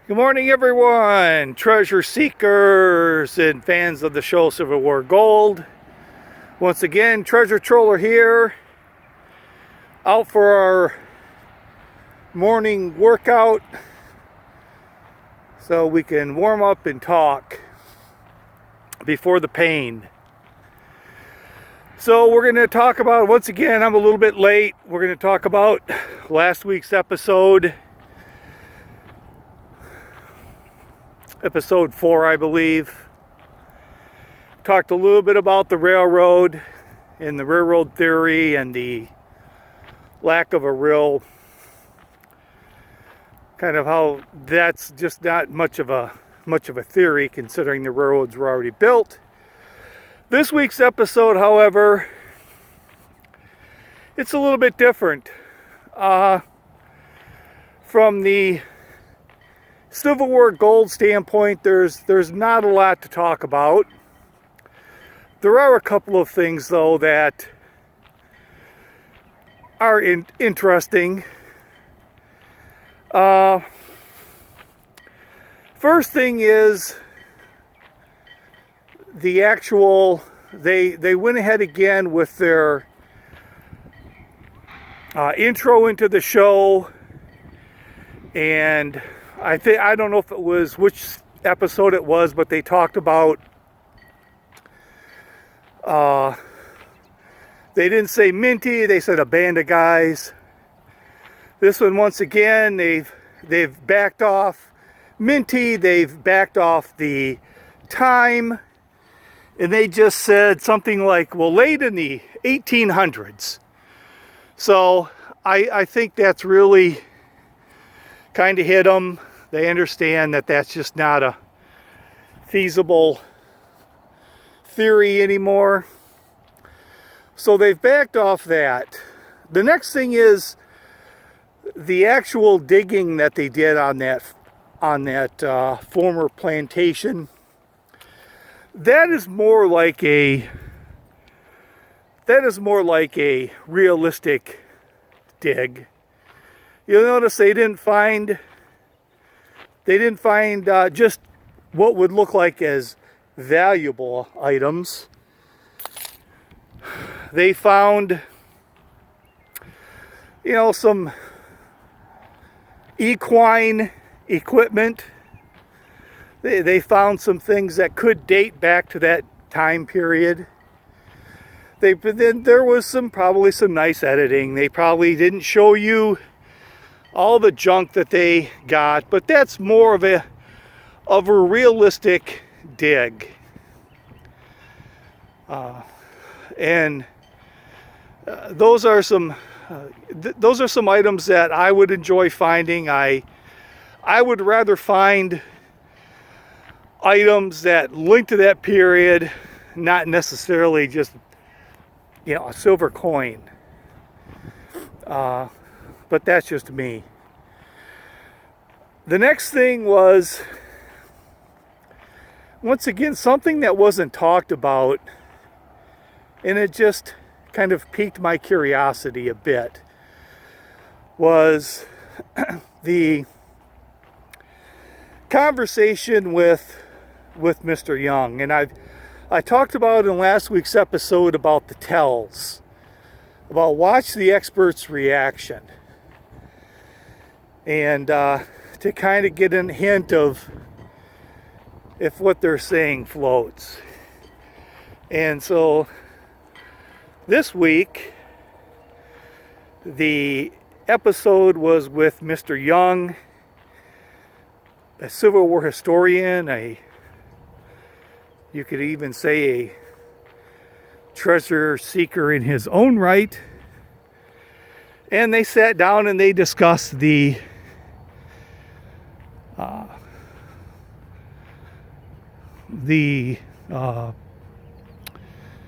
Good morning, everyone, treasure seekers and fans of the show Civil War Gold. Once again, Treasure Troller here, out for our morning workout so we can warm up and talk before the pain. So we're going to talk about, once again, I'm a little bit late. We're going to talk about last week's episode. Episode 4, I believe. Talked a little bit about the railroad and the railroad theory and the lack of a real kind of how that's just not much of a theory considering the railroads were already built. This week's episode, however, it's a little bit different. From the Civil War Gold standpoint, there's not a lot to talk about. There are a couple of things, though, that are interesting. First thing is the actual, they went ahead again with their intro into the show, and I don't know if it was which episode it was, but they talked about they didn't say Minty, they said a band of guys. This one, once again, they've backed off Minty, they've backed off the time, and they just said something like, well, late in the 1800s. So I think that's really kind of hit them. They understand that that's just not a feasible theory anymore. So they've backed off that. The next thing is the actual digging that they did on that former plantation. That is more like a realistic dig. You'll notice they didn't find just what would look like as valuable items. They found, some equine equipment. They found some things that could date back to that time period. Then there was probably some nice editing. They probably didn't show you all the junk that they got, but that's more of a realistic dig. Those are some items that I would enjoy finding. I would rather find items that link to that period, not necessarily just a silver coin. But that's just me. The next thing was, once again, something that wasn't talked about, and it just kind of piqued my curiosity a bit, was the conversation with Mr. Young. And I talked about in last week's episode about the tells, about watch the expert's reaction, and to kind of get a hint of if what they're saying floats. And so this week, the episode was with Mr. Young, a Civil War historian, you could even say a treasure seeker in his own right. And they sat down and they discussed the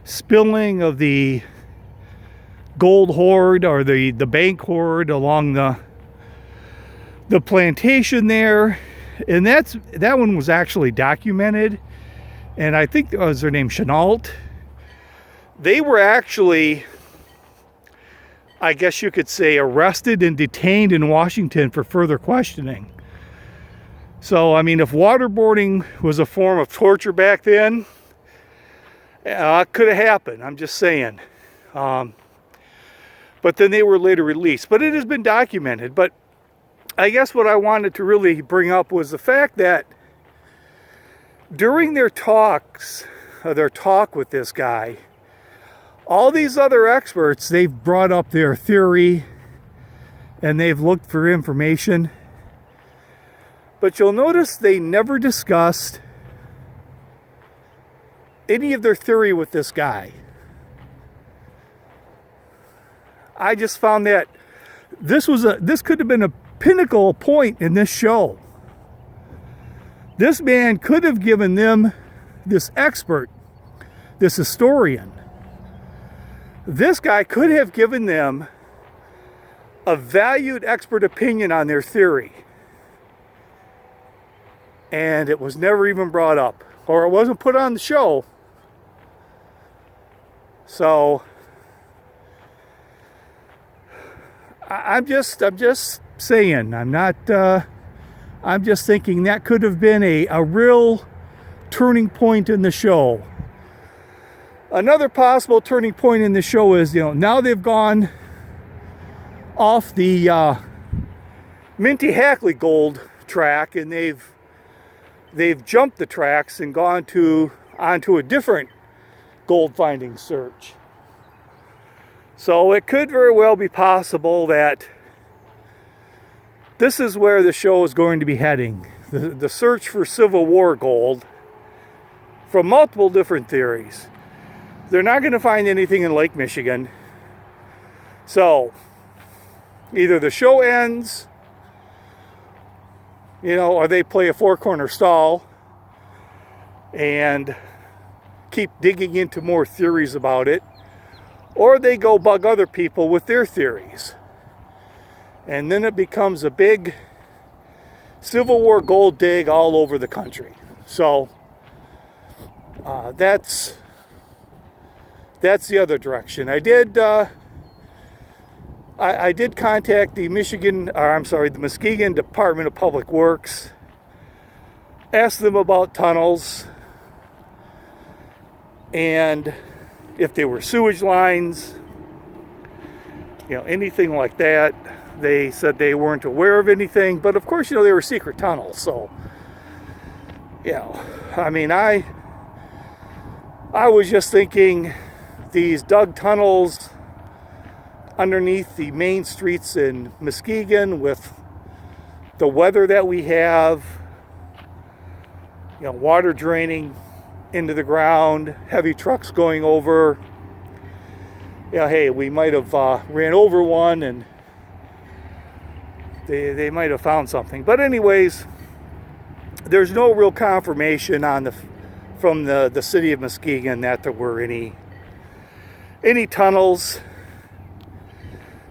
spilling of the gold hoard, or the bank hoard along the plantation there. And that one was actually documented, and I think that was her name, Chenault. They were actually, I guess you could say, arrested and detained in Washington for further questioning. So, I mean, if waterboarding was a form of torture back then, it could have happened. I'm just saying. But then they were later released. But it has been documented. But I guess what I wanted to really bring up was the fact that during their talk with this guy, all these other experts, they've brought up their theory and they've looked for information. But you'll notice they never discussed any of their theory with this guy. I just found that this could have been a pinnacle point in this show. This man could have given them, this expert, this historian, this guy could have given them a valued expert opinion on their theory. And it was never even brought up, or it wasn't put on the show. So I'm just saying, I'm just thinking that could have been a real turning point in the show. Another possible turning point in the show is, now they've gone off the Minty Hackley gold track and they've jumped the tracks and gone onto a different gold finding search. So it could very well be possible that this is where the show is going to be heading. The search for Civil War gold from multiple different theories. They're not going to find anything in Lake Michigan. So either the show ends, or they play a four-corner stall and keep digging into more theories about it, or they go bug other people with their theories. And then it becomes a big Civil War gold dig all over the country. So that's the other direction. I did contact the Muskegon Department of Public Works, asked them about tunnels and if they were sewage lines, anything like that. They said they weren't aware of anything, but of course, they were secret tunnels. So, I mean, I was just thinking these dug tunnels underneath the main streets in Muskegon with the weather that we have, water draining into the ground, heavy trucks going over. Hey, we might have ran over one and they might have found something. But anyways, there's no real confirmation from the city of Muskegon that there were any tunnels.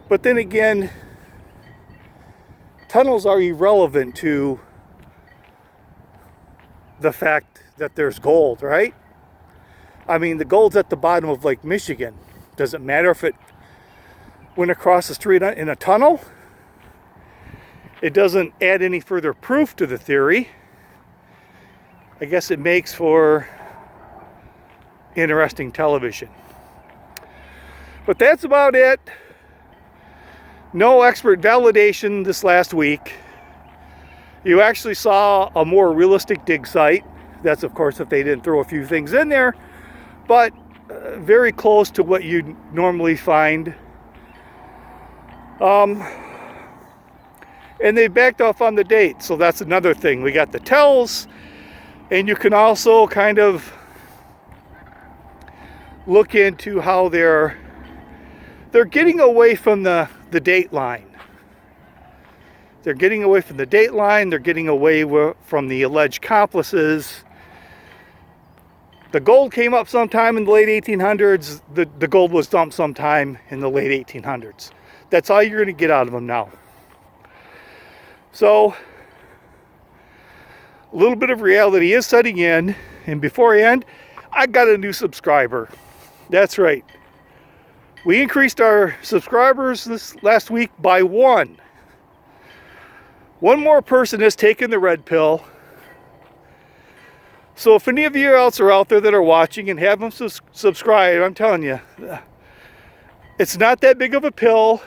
But then again, tunnels are irrelevant to the fact that there's gold, right? I mean, the gold's at the bottom of Lake Michigan. Does it matter if it went across the street in a tunnel? It doesn't add any further proof to the theory. I guess it makes for interesting television. But that's about it. No expert validation this last week. You actually saw a more realistic dig site. That's, of course, if they didn't throw a few things in there. But very close to what you normally find. And they backed off on the date, so that's another thing. We got the tells, and you can also kind of look into how they're getting away from the date line. They're getting away from the date line. They're getting away from the alleged accomplices. The gold came up sometime in the late 1800s. The gold was dumped sometime in the late 1800s. That's all you're going to get out of them now. So, a little bit of reality is setting in. And before I end, I got a new subscriber. That's right. We increased our subscribers this last week by one One more person has taken the red pill. So if any of you else are out there that are watching and haven't subscribed, I'm telling you, it's not that big of a pill.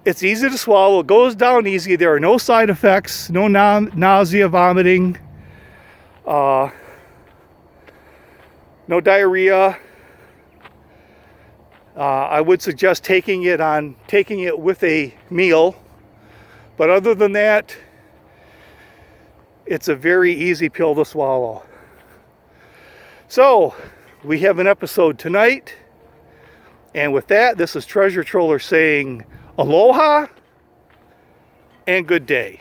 It's easy to swallow. It goes down easy. There are no side effects, no nausea, vomiting, no diarrhea. I would suggest taking it with a meal. But other than that, it's a very easy pill to swallow. So, we have an episode tonight. And with that, this is Treasure Troller saying aloha and good day.